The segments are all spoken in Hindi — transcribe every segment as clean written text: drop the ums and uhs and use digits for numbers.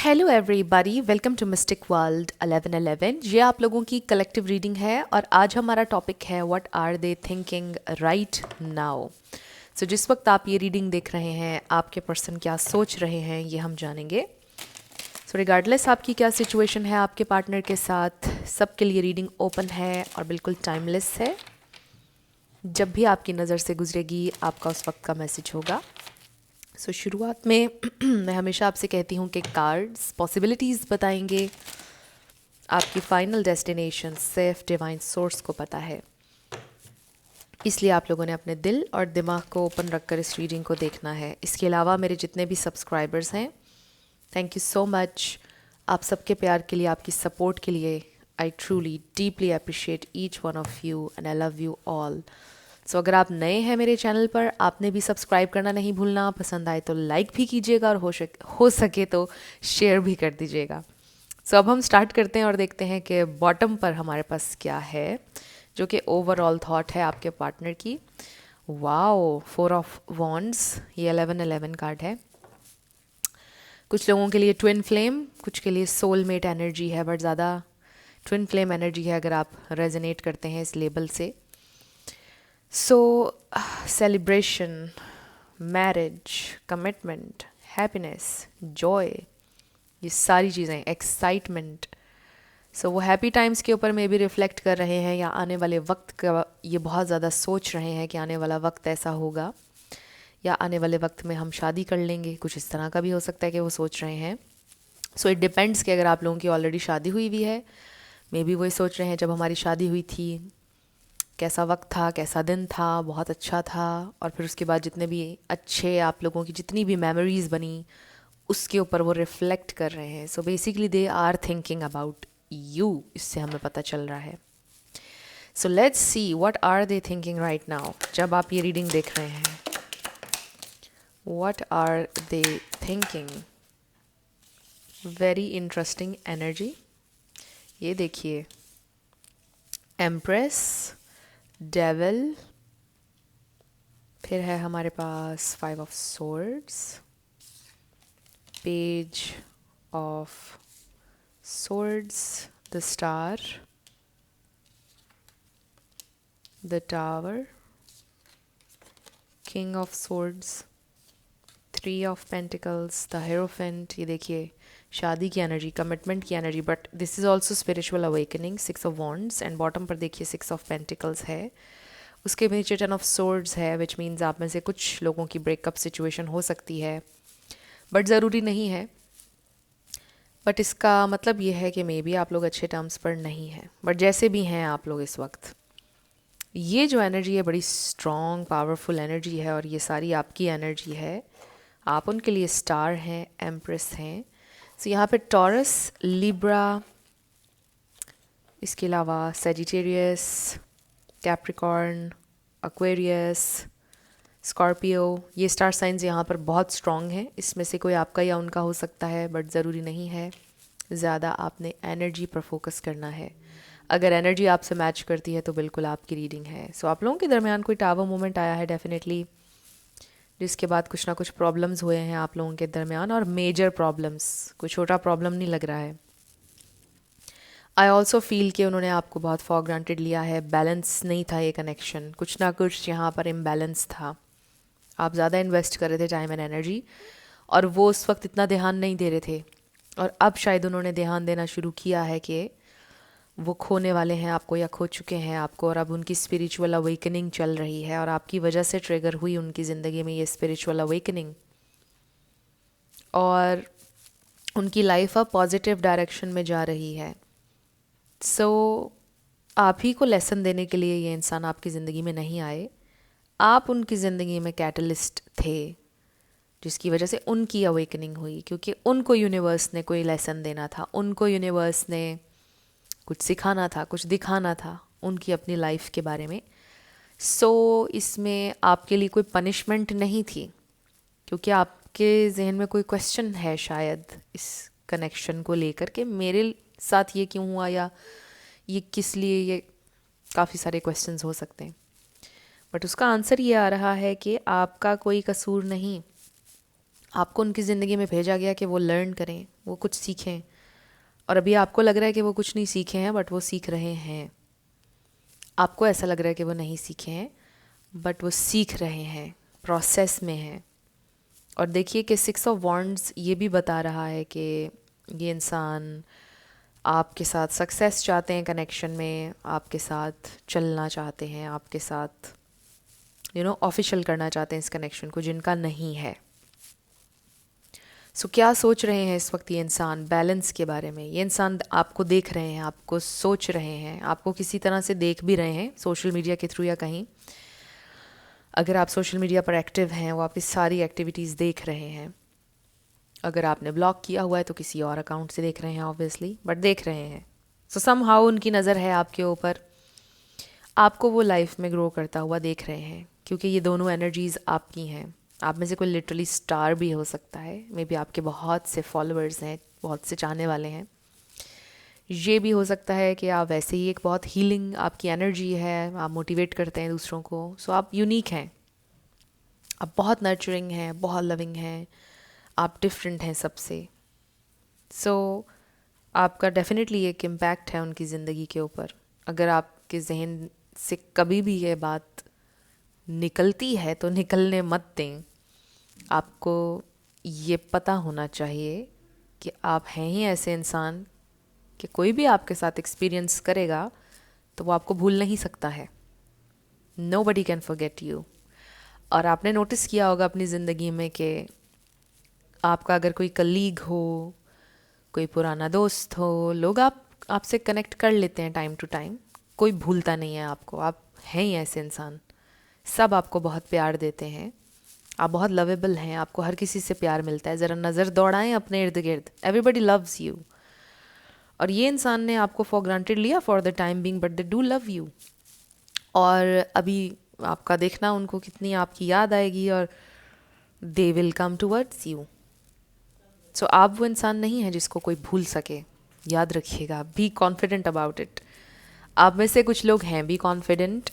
Hello everybody, welcome to mystic world 1111। ये आप लोगों की कलेक्टिव रीडिंग है और आज हमारा टॉपिक है what are they thinking right now. So जिस वक्त आप ये रीडिंग देख रहे हैं, आपके पर्सन क्या सोच रहे हैं ये हम जानेंगे। सो रिगार्डलेस आपकी क्या सिचुएशन है आपके पार्टनर के साथ, सबके लिए रीडिंग ओपन है और बिल्कुल टाइमलेस है। जब भी आपकी नज़र से गुजरेगी आपका उस वक्त का मैसेज होगा। सो शुरुआत में मैं हमेशा आपसे कहती हूँ कि कार्ड्स पॉसिबिलिटीज़ बताएंगे, आपकी फाइनल डेस्टिनेशन सिर्फ डिवाइन सोर्स को पता है। इसलिए आप लोगों ने अपने दिल और दिमाग को ओपन रखकर इस रीडिंग को देखना है। इसके अलावा मेरे जितने भी सब्सक्राइबर्स हैं, थैंक यू सो मच। आप सबके प्यार के लिए, आपकी सपोर्ट के लिए I truly deeply appreciate each one of you and I love you all. So अगर आप नए हैं मेरे चैनल पर, आपने भी सब्सक्राइब करना नहीं भूलना। पसंद आए तो लाइक भी कीजिएगा और हो सके तो शेयर भी कर दीजिएगा। सो अब हम स्टार्ट करते हैं और देखते हैं कि बॉटम पर हमारे पास क्या है, जो कि ओवरऑल थॉट है आपके पार्टनर की। वाओ, 4 ऑफ वॉन्ड्स, ये 1111 कार्ड है। कुछ लोगों के लिए ट्विन फ्लेम, कुछ के लिए सोलमेट एनर्जी है, बट ज़्यादा ट्विन फ्लेम एनर्जी है अगर आप रेजोनेट करते हैं इस लेबल से। So celebration, marriage, commitment, happiness, joy, ये सारी चीज़ें, एक्साइटमेंट। सो वो हैप्पी टाइम्स के ऊपर में भी रिफ्लेक्ट कर रहे हैं, या आने वाले वक्त का ये बहुत ज़्यादा सोच रहे हैं कि आने वाला वक्त ऐसा होगा, या आने वाले वक्त में हम शादी कर लेंगे। कुछ इस तरह का भी हो सकता है कि वो सोच रहे हैं। सो इट डिपेंड्स कि अगर आप लोगों की ऑलरेडी शादी हुई भी है, मे बी वही सोच रहे हैं जब हमारी शादी हुई थी कैसा वक्त था, कैसा दिन था, बहुत अच्छा था। और फिर उसके बाद जितने भी अच्छे आप लोगों की जितनी भी मेमोरीज़ बनी, उसके ऊपर वो रिफ्लेक्ट कर रहे हैं। So basically they are thinking about you, इससे हमें पता चल रहा है। So let's see what are they thinking right now. जब आप ये रीडिंग देख रहे हैं, what are they thinking. Very interesting energy. ये देखिए, एम्प्रेस, डेविल, फिर है हमारे पास 5 of swords, page of swords, the star, the tower, king of swords, 3 of pentacles, the hierophant. ये देखिए, शादी की एनर्जी, कमिटमेंट की energy, but this is also spiritual awakening. 6 of wands and bottom पर देखिए 6 ऑफ पेंटिकल्स है। उसके नीचे 10 ऑफ सोर्ड्स है, विच मीन्स आप में से कुछ लोगों की ब्रेकअप सिचुएशन हो सकती है, बट ज़रूरी नहीं है। बट इसका मतलब ये है कि मे बी आप लोग अच्छे टर्म्स पर नहीं हैं, बट जैसे भी हैं आप लोग इस वक्त, ये जो एनर्जी है बड़ी स्ट्रॉन्ग पावरफुल एनर्जी है और ये सारी आपकी एनर्जी है। आप उनके लिए स्टार हैं, एम्प्रेस हैं। सो यहाँ पे टॉरस, लिब्रा, इसके अलावा सेजिटेरियस, कैप्रिकॉर्न, एक्वेरियस, स्कॉर्पियो, ये स्टार साइंस यहाँ पर बहुत स्ट्रॉन्ग हैं। इसमें से कोई आपका या उनका हो सकता है, बट ज़रूरी नहीं है। ज़्यादा आपने एनर्जी पर फोकस करना है। अगर एनर्जी आपसे मैच करती है तो बिल्कुल आपकी रीडिंग है। सो आप लोगों के दरमियान कोई टावर मोमेंट आया है डेफिनेटली, जिसके बाद कुछ ना कुछ प्रॉब्लम्स हुए हैं आप लोगों के दरमियान, और मेजर प्रॉब्लम्स, कोई छोटा प्रॉब्लम नहीं लग रहा है। आई ऑल्सो फील कि उन्होंने आपको बहुत फॉर ग्रांटेड लिया है, बैलेंस नहीं था ये कनेक्शन, कुछ ना कुछ यहाँ पर इम्बैलेंस था। आप ज़्यादा इन्वेस्ट कर रहे थे टाइम एंड एनर्जी, और वो उस वक्त इतना ध्यान नहीं दे रहे थे, और अब शायद उन्होंने ध्यान देना शुरू किया है कि वो खोने वाले हैं आपको या खो चुके हैं आपको, और अब उनकी स्पिरिचुअल अवेकनिंग चल रही है, और आपकी वजह से ट्रिगर हुई उनकी ज़िंदगी में ये स्पिरिचुअल अवेकनिंग, और उनकी लाइफ अब पॉजिटिव डायरेक्शन में जा रही है। सो आप ही को लेसन देने के लिए ये इंसान आपकी ज़िंदगी में नहीं आए, आप उनकी ज़िंदगी में कैटलिस्ट थे, जिसकी वजह से उनकी अवेकनिंग हुई, क्योंकि उनको यूनिवर्स ने कोई लेसन देना था, उनको यूनिवर्स ने कुछ सिखाना था, कुछ दिखाना था उनकी अपनी लाइफ के बारे में। सो इसमें आपके लिए कोई पनिशमेंट नहीं थी, क्योंकि आपके जहन में कोई क्वेश्चन है शायद इस कनेक्शन को लेकर के, मेरे साथ ये क्यों हुआ, या ये किस लिए, ये काफ़ी सारे क्वेश्चंस हो सकते हैं। बट उसका आंसर ये आ रहा है कि आपका कोई कसूर नहीं, आपको उनकी ज़िंदगी में भेजा गया कि वो लर्न करें, वो कुछ सीखें, और अभी आपको लग रहा है कि वो कुछ नहीं सीखे हैं बट वो सीख रहे हैं। आपको ऐसा लग रहा है कि वो नहीं सीखे हैं बट वो सीख रहे हैं, प्रोसेस में हैं। और देखिए कि 6 ऑफ वॉन्ड्स ये भी बता रहा है कि ये इंसान आपके साथ सक्सेस चाहते हैं, कनेक्शन में आपके साथ चलना चाहते हैं, आपके साथ ऑफिशियल करना चाहते हैं इस कनेक्शन को, जिनका नहीं है। सो क्या सोच रहे हैं इस वक्त ये इंसान बैलेंस के बारे में? ये इंसान आपको देख रहे हैं, आपको सोच रहे हैं, आपको किसी तरह से देख भी रहे हैं, सोशल मीडिया के थ्रू या कहीं। अगर आप सोशल मीडिया पर एक्टिव हैं, वो आपकी सारी एक्टिविटीज़ देख रहे हैं। अगर आपने ब्लॉक किया हुआ है तो किसी और अकाउंट से देख रहे हैं ऑब्वियसली, बट देख रहे हैं। सो समहाउ उनकी नज़र है आपके ऊपर, आपको वो लाइफ में ग्रो करता हुआ देख रहे हैं, क्योंकि ये दोनों एनर्जीज़ आपकी हैं। आप में से कोई लिटरली स्टार भी हो सकता है, मे बी आपके बहुत से फॉलोअर्स हैं, बहुत से चाहने वाले हैं। ये भी हो सकता है कि आप वैसे ही एक बहुत हीलिंग आपकी एनर्जी है, आप मोटिवेट करते हैं दूसरों को। सो आप यूनिक हैं, आप बहुत नर्चरिंग हैं, बहुत लविंग हैं, आप डिफरेंट हैं सबसे। सो आपका डेफिनेटली एक इम्पैक्ट है उनकी ज़िंदगी के ऊपर। अगर आपके जहन से कभी भी ये बात निकलती है तो निकलने मत दें। आपको ये पता होना चाहिए कि आप हैं ही ऐसे इंसान कि कोई भी आपके साथ एक्सपीरियंस करेगा तो वो आपको भूल नहीं सकता है। Nobody can forget you. और आपने नोटिस किया होगा अपनी ज़िंदगी में कि आपका अगर कोई कलीग हो, कोई पुराना दोस्त हो, लोग आपसे कनेक्ट कर लेते हैं टाइम टू टाइम। कोई भूलता नहीं है आपको, आप हैं ही ऐसे इंसान। सब आपको बहुत प्यार देते हैं, आप बहुत लवेबल हैं, आपको हर किसी से प्यार मिलता है। ज़रा नज़र दौड़ाएं अपने इर्द गिर्द, एवरीबडी लव्स यू। और ये इंसान ने आपको फॉर ग्रांटेड लिया for the time being, but they do love you. और अभी आपका देखना उनको कितनी आपकी याद आएगी, और they will come towards you. So आप वो इंसान नहीं है जिसको कोई भूल सके, याद रखिएगा। Be confident about it. आप में से कुछ लोग हैं भी कॉन्फिडेंट,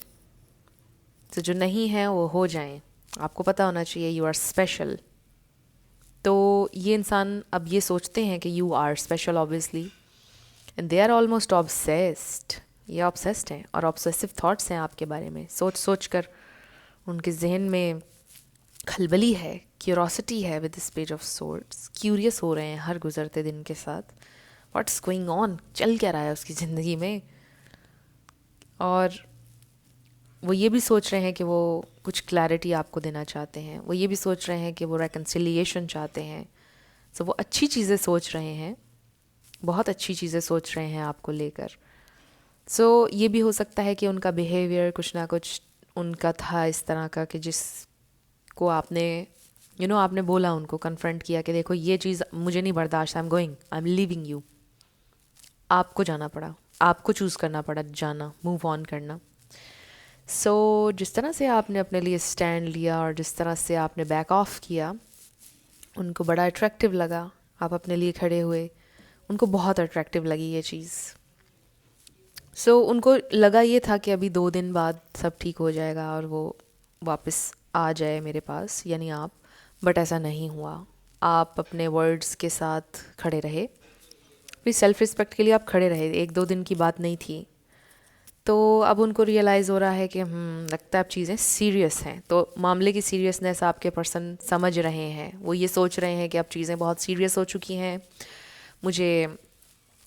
तो जो नहीं है वो हो जाएं। आपको पता होना चाहिए यू आर स्पेशल। तो ये इंसान अब ये सोचते हैं कि you are special obviously, and they are almost obsessed. ये ऑब्सेस्ड हैं और ऑब्सेसिव थॉट्स हैं आपके बारे में। सोच सोच कर उनके जहन में खलबली है, क्यूरोसिटी है with this page of swords. Curious हो रहे हैं हर गुजरते दिन के साथ, व्हाट्स गोइंग ऑन, चल क्या रहा है उसकी ज़िंदगी में। और वो ये भी सोच रहे हैं कि वो कुछ क्लैरिटी आपको देना चाहते हैं, वो ये भी सोच रहे हैं कि वो रेकन्सिलिएशन चाहते हैं। सो वो अच्छी चीज़ें सोच रहे हैं, बहुत अच्छी चीज़ें सोच रहे हैं आपको लेकर। सो ये भी हो सकता है कि उनका बिहेवियर कुछ ना कुछ उनका था इस तरह का कि जिसको आपने आपने बोला, उनको कन्फ्रंट किया कि देखो ये चीज़ मुझे नहीं बर्दाश्त, I am going, I am leaving you. आपको जाना पड़ा, आपको चूज़ करना पड़ा जाना, मूव ऑन करना। सो जिस तरह से आपने अपने लिए स्टैंड लिया और जिस तरह से आपने बैक ऑफ किया, उनको बड़ा अट्रैक्टिव लगा। आप अपने लिए खड़े हुए, उनको बहुत अट्रैक्टिव लगी ये चीज़। सो उनको लगा ये था कि अभी 2 दिन बाद सब ठीक हो जाएगा और वो वापस आ जाए मेरे पास, यानी आप। बट ऐसा नहीं हुआ। आप अपने वर्ड्स के साथ खड़े रहे, अपनी सेल्फ रिस्पेक्ट के लिए आप खड़े रहे। 1-2 दिन की बात नहीं थी। तो अब उनको रियलाइज़ हो रहा है कि लगता है अब चीज़ें सीरियस हैं। तो मामले की सीरियसनेस आपके पर्सन समझ रहे हैं। वो ये सोच रहे हैं कि अब चीज़ें बहुत सीरियस हो चुकी हैं, मुझे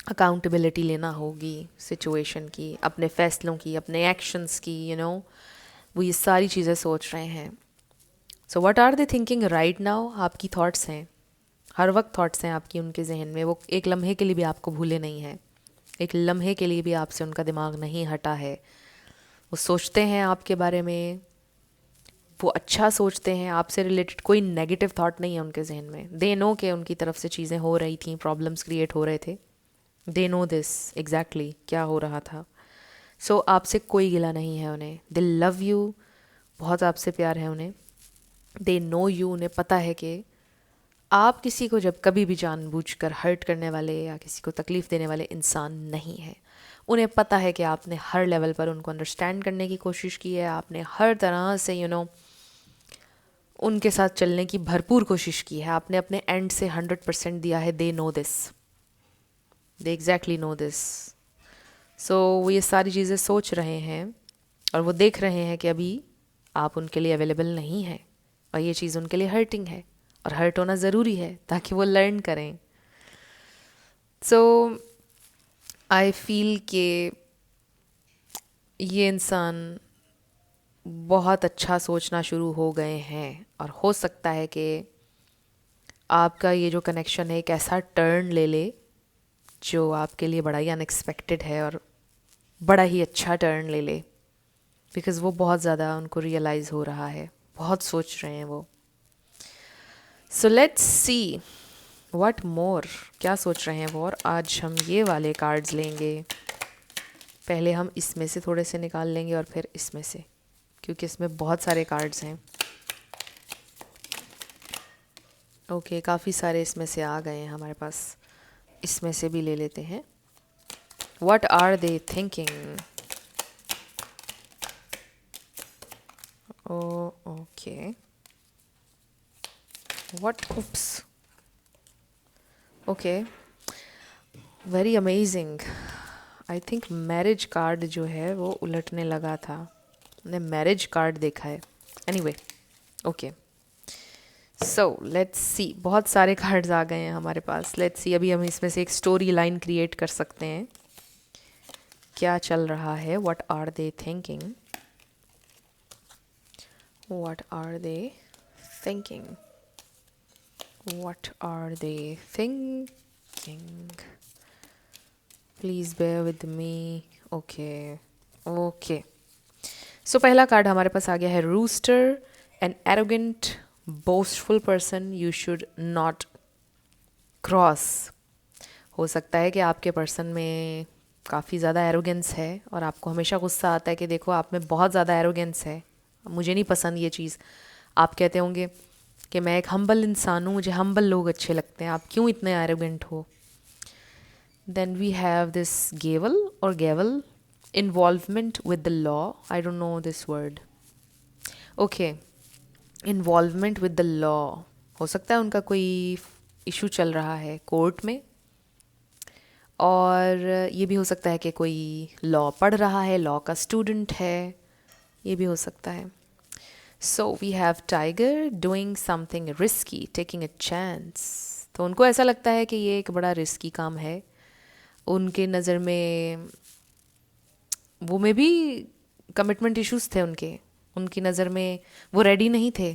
अकाउंटेबिलिटी लेना होगी सिचुएशन की, अपने फ़ैसलों की, अपने एक्शंस की, वो ये सारी चीज़ें सोच रहे हैं। So what are they thinking right now? आपकी थॉट्स हैं, हर वक्त थॉट्स हैं आपकी उनके जहन में। वो एक लम्हे के लिए भी आपको भूले नहीं हैं, एक लम्हे के लिए भी आपसे उनका दिमाग नहीं हटा है। वो सोचते हैं आपके बारे में, वो अच्छा सोचते हैं, आपसे रिलेटेड कोई नेगेटिव थॉट नहीं है उनके जहन में। दे नो कि उनकी तरफ से चीज़ें हो रही थी, प्रॉब्लम्स क्रिएट हो रहे थे। दे नो दिस एग्जैक्टली क्या हो रहा था। सो आपसे कोई गिला नहीं है उन्हें। दे लव यू, बहुत आपसे प्यार है उन्हें। दे नो यू, उन्हें पता है कि आप किसी को जब कभी भी जानबूझकर हर्ट करने वाले या किसी को तकलीफ़ देने वाले इंसान नहीं हैं। उन्हें पता है कि आपने हर लेवल पर उनको अंडरस्टैंड करने की कोशिश की है, आपने हर तरह से उनके साथ चलने की भरपूर कोशिश की है, आपने अपने एंड से 100% दिया है. They know this, they exactly know this. So वो ये सारी चीज़ें सोच रहे हैं और वो देख रहे हैं कि अभी आप उनके लिए अवेलेबल नहीं हैं और ये चीज़ उनके लिए हर्टिंग है और हर्ट होना ज़रूरी है ताकि वो लर्न करें. सो आई फील कि ये इंसान बहुत अच्छा सोचना शुरू हो गए हैं और हो सकता है कि आपका ये जो कनेक्शन है एक ऐसा टर्न ले ले जो आपके लिए बड़ा ही अनएक्सपेक्टेड है और बड़ा ही अच्छा टर्न ले ले, बिकॉज़ वो बहुत ज़्यादा उनको रियलाइज़ हो रहा है, बहुत सोच रहे हैं वो. सो लेट्स सी व्हाट मोर, क्या सोच रहे हैं वो. और आज हम ये वाले कार्ड्स लेंगे. पहले हम इसमें से थोड़े से निकाल लेंगे और फिर इसमें से, क्योंकि इसमें बहुत सारे कार्ड्स हैं. ओके, काफ़ी सारे इसमें से आ गए हैं हमारे पास. इसमें से भी ले लेते हैं. What are they thinking. Okay, what, oops, okay, very amazing. I think marriage card जो है वो उलटने लगा था, मैंने मैरिज कार्ड देखा है. एनीवे, ओके, सो लेट्स सी. बहुत सारे कार्ड्स आ गए हैं हमारे पास. लेट्स सी, अभी हम इसमें से एक स्टोरी लाइन क्रिएट कर सकते हैं. क्या चल रहा है. What are they thinking, what are they thinking, what are they thinking. Please bear with me. Okay, okay. So पहला कार्ड हमारे पास आ गया है rooster. An arrogant boastful person you should not cross. हो सकता है कि आपके पर्सन में काफ़ी ज़्यादा एरोगेंस है और आपको हमेशा गुस्सा आता है कि देखो आप में बहुत ज़्यादा एरोगेंस है, मुझे नहीं पसंद ये चीज़. आप कहते होंगे कि मैं एक हम्बल इंसान हूँ, मुझे हम्बल लोग अच्छे लगते हैं, आप क्यों इतने एरोगेंट हो. Then we have this gavel और gavel. Involvement with the law. I don't know this word. Okay, involvement with the law. हो सकता है उनका कोई इशू चल रहा है कोर्ट में, और ये भी हो सकता है कि कोई लॉ पढ़ रहा है, लॉ का स्टूडेंट है, ये भी हो सकता है. So we have tiger doing something risky, taking a chance. तो उनको ऐसा लगता है कि ये एक बड़ा रिस्की काम है. उनके नज़र में वो में भी कमिटमेंट इश्यूज थे उनकी नज़र में वो रेडी नहीं थे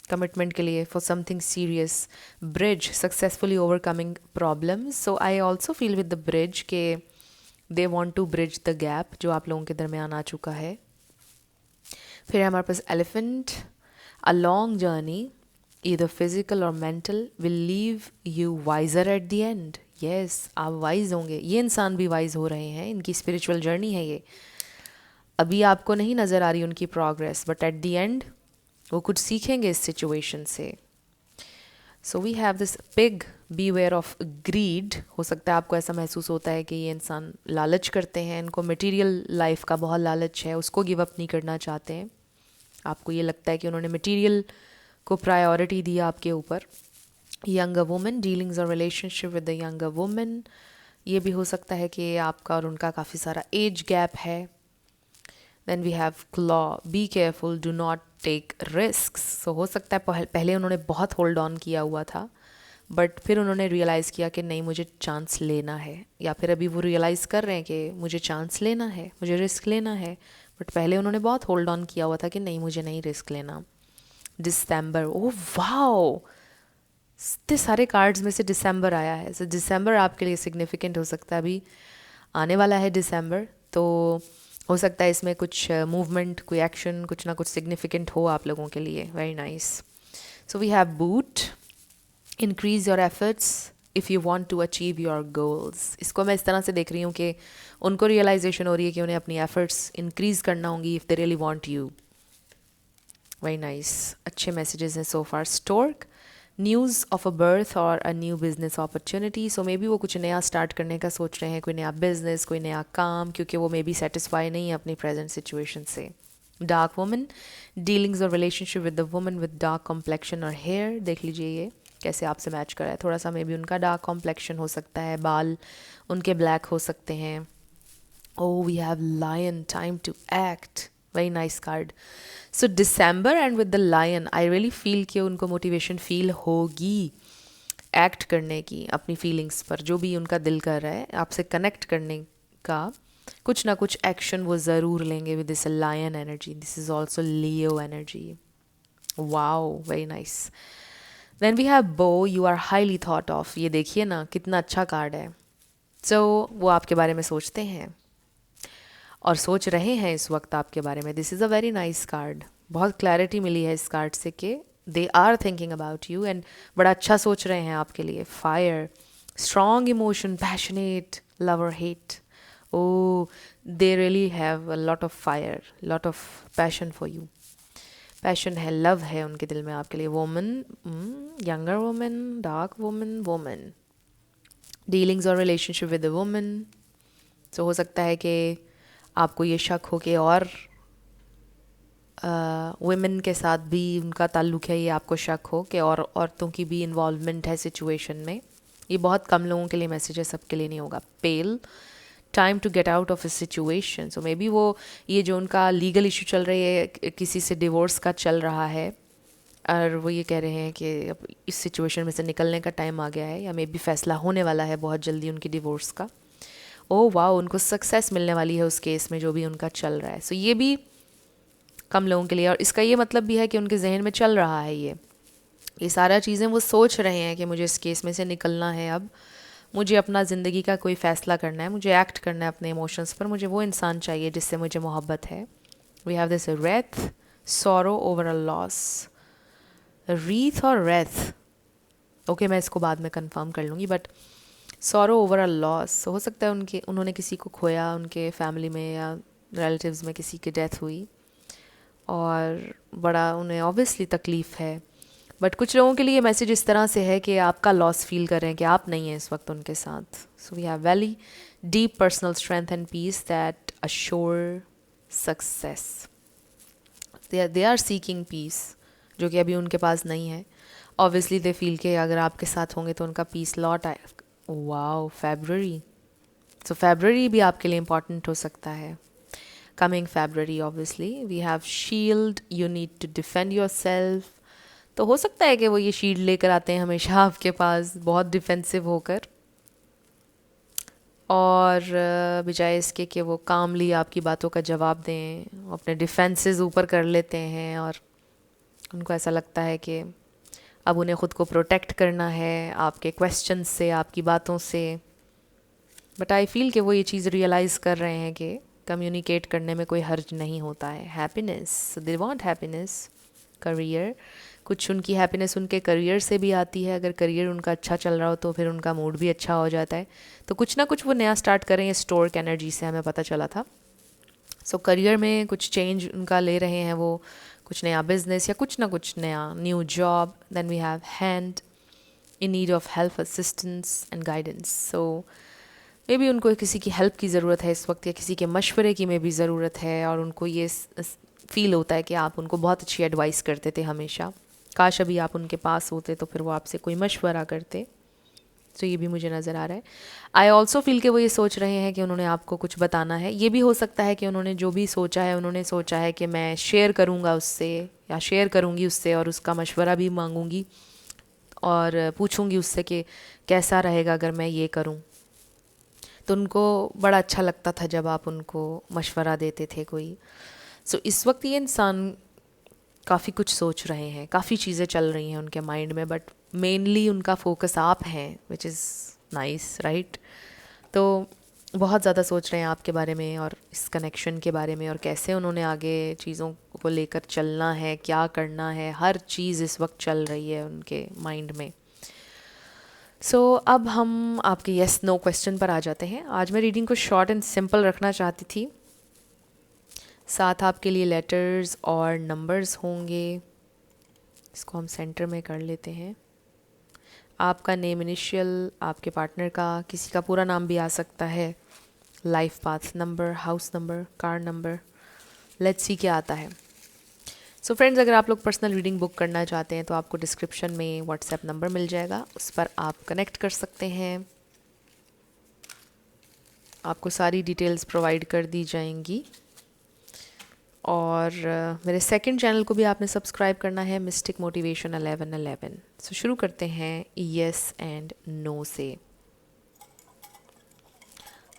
कमिटमेंट के लिए for something serious. Bridge, successfully overcoming problems. So I also feel with the bridge के they want to bridge the gap जो आप लोगों के दरमियान आ चुका है. फिर हमारे पास elephant. A long journey either physical or mental will leave you wiser at the end. yes, आप वाइज होंगे. ये इंसान भी वाइज हो रहे हैं, इनकी स्पिरिचुअल जर्नी है ये. अभी आपको नहीं नज़र आ रही उनकी progress, but at the end वो कुछ सीखेंगे इस सिचुएशन से. So we have this pig, beware of greed. हो सकता है आपको ऐसा महसूस होता है कि ये इंसान लालच करते हैं, इनको मटेरियल लाइफ का बहुत लालच है, उसको गिव अप नहीं करना चाहते हैं. आपको ये लगता है कि उन्होंने मटेरियल को प्रायोरिटी दिया आपके ऊपर. यंगर वुमेन, डीलिंग्स और relationship with the younger women. ये भी हो सकता है कि आपका और उनका काफ़ी सारा एज गैप है. Then we have claw. Be careful, do not take risk. So हो सकता है पहले उन्होंने बहुत होल्ड ऑन किया हुआ था, बट फिर उन्होंने रियलाइज़ किया कि नहीं, मुझे चांस लेना है. या फिर अभी वो रियलाइज़ कर रहे हैं कि मुझे चांस लेना है, मुझे रिस्क लेना है, बट पहले उन्होंने बहुत होल्ड ऑन किया हुआ था कि नहीं, मुझे नहीं रिस्क लेना. दिसंबर. ओह वाओ, इतने सारे कार्ड्स में से दिसंबर आया है. सो दिसंबर आपके लिए सिग्निफिकेंट हो सकता है. अभी आने वाला है दिसंबर, तो हो सकता है इसमें कुछ मूवमेंट, कोई एक्शन, कुछ ना कुछ सिग्निफिकेंट हो आप लोगों के लिए. Very nice. So we have boot. Increase your efforts if you want to achieve your goals. इसको मैं इस तरह से देख रही हूँ कि उनको रियलाइजेशन हो रही है कि उन्हें अपनी एफर्ट्स इंक्रीज करना होंगी if they really want you. Very nice. अच्छे मैसेजेस हैं so far. Stork. News of a birth और a new business opportunity. So maybe वो कुछ नया स्टार्ट करने का सोच रहे हैं, कोई नया बिजनेस, कोई नया काम, क्योंकि वो मे बी सेटिस्फाई नहीं है अपनी प्रेजेंट सिचुएशन से. डार्क वुमन, डीलिंग्स और relationship with the woman with dark complexion और हेयर। देख लीजिए ये कैसे आपसे मैच कर रहा है। थोड़ा सा मे बी उनका डार्क कॉम्प्लेक्शन हो सकता है, बाल उनके ब्लैक हो सकते हैं। Oh, we have lion, time to act. Very nice card. So December and with the lion, I really feel कि उनको motivation feel होगी एक्ट करने की अपनी फीलिंग्स पर, जो भी उनका दिल कर रहा है आपसे कनेक्ट करने का, कुछ ना कुछ एक्शन वो ज़रूर लेंगे with this lion energy. This is also Leo energy. Wow, very nice. Then we have bow, you are highly thought of. ये देखिए ना कितना अच्छा कार्ड है। सो वो आपके बारे में सोचते हैं और सोच रहे हैं इस वक्त आपके बारे में। This is a very nice card. बहुत क्लैरिटी मिली है इस कार्ड से कि they are thinking about you and बड़ा अच्छा सोच रहे हैं आपके लिए। Fire, strong emotion, passionate, love और hate. Oh, they really have a lot of fire, lot of passion for you. Passion है, लव है उनके दिल में आपके लिए। Woman, younger woman, dark woman, woman, dealings और रिलेशनशिप विद अ वोमन। तो हो सकता है कि आपको ये शक हो कि और वुमेन के साथ भी उनका ताल्लुक है, ये आपको शक हो कि और औरतों की भी इन्वॉल्वमेंट है सिचुएशन में। ये बहुत कम लोगों के लिए मैसेज है, सबके लिए नहीं होगा। Pale, time to get out of a situation. So maybe वो ये जो उनका लीगल इशू चल रही है, किसी से डिवोर्स का चल रहा है, और वो ये कह रहे हैं कि अब इस सिचुएशन में से निकलने का टाइम आ गया है, या मे बी फैसला होने वाला है बहुत जल्दी उनकी डिवोर्स का। ओ वाह, उनको सक्सेस मिलने वाली है उस केस में जो भी उनका चल रहा है। सो ये भी कम लोगों के लिए, और इसका ये मतलब भी है कि उनके जहन में चल रहा है ये सारा चीज़ें वो सोच रहे हैं कि मुझे इस केस में से निकलना है, अब मुझे अपना ज़िंदगी का कोई फ़ैसला करना है, मुझे एक्ट करना है अपने इमोशंस पर, मुझे वो इंसान चाहिए जिससे मुझे मोहब्बत है। We have this wreath, sorrow over a loss. Wreath और रेथ, ओके मैं इसको बाद में कंफर्म कर लूँगी, but sorrow over a loss हो सकता है उन्होंने किसी को खोया, उनके फैमिली में या रिलेटिव्स में किसी की डेथ हुई और बड़ा उन्हें ऑब्वियसली तकलीफ़ है। बट कुछ लोगों के लिए मैसेज इस तरह से है कि आपका लॉस फील कर रहे हैं कि आप नहीं हैं इस वक्त उनके साथ। So we have very deep personal strength and peace that assure success. They are seeking peace, जो कि अभी उनके पास नहीं है। ऑब्वियसली दे फील कि अगर आपके साथ होंगे तो उनका पीस लौट आए। Wow, February. सो फेब्रुअरी भी आपके लिए इम्पॉर्टेंट हो सकता है। Coming February obviously we have shield, you need to defend yourself. तो हो सकता है कि वो ये शील्ड लेकर आते हैं हमेशा आपके पास, बहुत डिफेंसिव होकर, और बजाय इसके कि वो कामली आपकी बातों का जवाब दें, अपने डिफेंसेस ऊपर कर लेते हैं और उनको ऐसा लगता है कि अब उन्हें ख़ुद को प्रोटेक्ट करना है आपके क्वेश्चन से, आपकी बातों से। बट आई फील कि वो ये चीज़ रियलाइज़ कर रहे हैं कि कम्युनिकेट करने में कोई हर्ज नहीं होता है। Happiness, they want happiness. Career, कुछ उनकी हैप्पीनेस उनके करियर से भी आती है। अगर करियर उनका अच्छा चल रहा हो तो फिर उनका मूड भी अच्छा हो जाता है। तो कुछ ना कुछ वो नया स्टार्ट करें स्टोर्क एनर्जी से, हमें पता चला था। सो करियर में कुछ चेंज उनका ले रहे हैं वो, कुछ नया बिजनेस या कुछ ना कुछ नया, new job. Then we have hand, in need of help, assistance and guidance. So maybe उनको किसी की हेल्प की ज़रूरत है इस वक्त, या किसी के मशवरे की में भी ज़रूरत है, और उनको ये फील होता है कि आप उनको बहुत अच्छी एडवाइस करते थे हमेशा। काश अभी आप उनके पास होते तो फिर वो आपसे कोई मशवरा करते। तो ये भी मुझे नज़र आ रहा है। आई ऑल्सो फील कि वो ये सोच रहे हैं कि उन्होंने आपको कुछ बताना है। ये भी हो सकता है कि उन्होंने जो भी सोचा है, उन्होंने सोचा है कि मैं शेयर करूँगा उससे या शेयर करूँगी उससे, और उसका मशवरा भी मांगूंगी और पूछूंगी उससे कि कैसा रहेगा अगर मैं ये करूँ। तो उनको बड़ा अच्छा लगता था जब आप उनको मशवरा देते थे कोई। सो इस वक्त ये इंसान काफ़ी कुछ सोच रहे हैं, काफ़ी चीज़ें चल रही हैं उनके माइंड में, बट मेनली उनका फोकस आप हैं, विच इज़ नाइस, राइट। तो बहुत ज़्यादा सोच रहे हैं आपके बारे में और इस कनेक्शन के बारे में, और कैसे उन्होंने आगे चीज़ों को लेकर चलना है, क्या करना है, हर चीज़ इस वक्त चल रही है उनके माइंड में। सो अब हम आपके येस नो क्वेश्चन पर आ जाते हैं। आज मैं रीडिंग को शॉर्ट एंड सिंपल रखना चाहती थी, साथ आपके लिए लेटर्स और नंबर्स होंगे। इसको हम सेंटर में कर लेते हैं। आपका नेम, इनिशियल, आपके पार्टनर का, किसी का पूरा नाम भी आ सकता है, life path number, house number, car number, let's see क्या आता है। सो फ्रेंड्स, अगर आप लोग पर्सनल रीडिंग बुक करना चाहते हैं तो आपको डिस्क्रिप्शन में व्हाट्सएप नंबर मिल जाएगा, उस पर आप कनेक्ट कर सकते हैं। आपको सारी डिटेल्स प्रोवाइड कर दी जाएंगी। और मेरे सेकंड चैनल को भी आपने सब्सक्राइब करना है, मिस्टिक मोटिवेशन 1111। सो शुरू करते हैं येस एंड नो से।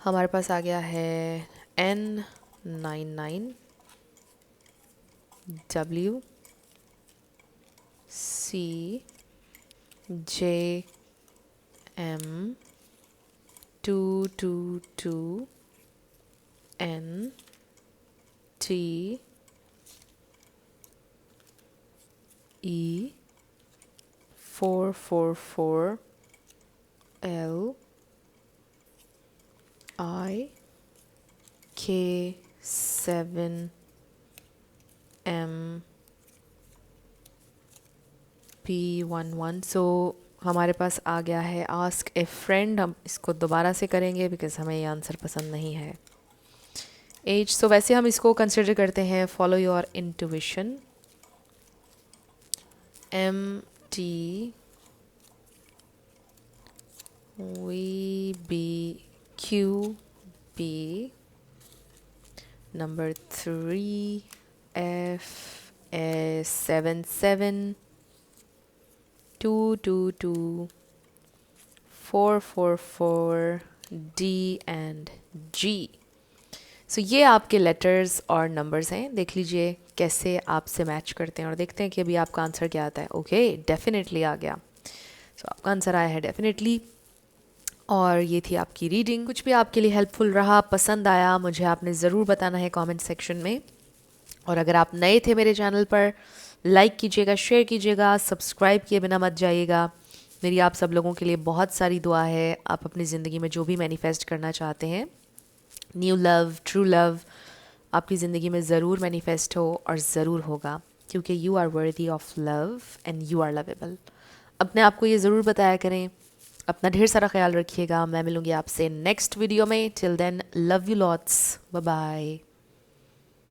हमारे पास आ गया है N99 W C J M 222 N T E 444 L I K 7 M P11। सो हमारे पास आ गया है आस्क ए फ्रेंड। हम इसको दोबारा से करेंगे बिकॉज हमें ये आंसर पसंद नहीं है। एज, सो वैसे हम इसको कंसिडर करते हैं follow your intuition. MT VBQB number 3 FS77 222 444 D and G। सो ये आपके लेटर्स और नंबर्स हैं। देख लीजिए कैसे आपसे मैच करते हैं और देखते हैं कि अभी आपका आंसर क्या आता है। ओके, डेफिनेटली आ गया। सो आपका आंसर आया है डेफिनेटली। और ये थी आपकी रीडिंग। कुछ भी आपके लिए हेल्पफुल रहा, पसंद आया, मुझे आपने ज़रूर बताना है कमेंट सेक्शन में। और अगर आप नए थे मेरे चैनल पर, लाइक कीजिएगा, शेयर कीजिएगा, सब्सक्राइब किए बिना मत जाइएगा। मेरी आप सब लोगों के लिए बहुत सारी दुआ है। आप अपनी ज़िंदगी में जो भी मैनिफेस्ट करना चाहते हैं, न्यू लव, ट्रू लव, आपकी ज़िंदगी में ज़रूर मैनिफेस्ट हो और ज़रूर होगा, क्योंकि you are worthy of love and you are lovable. अपने आप को ये ज़रूर बताया करें। अपना ढेर सारा ख्याल रखिएगा। मैं मिलूँगी आपसे नेक्स्ट वीडियो में। Till then, love you lots, bye bye.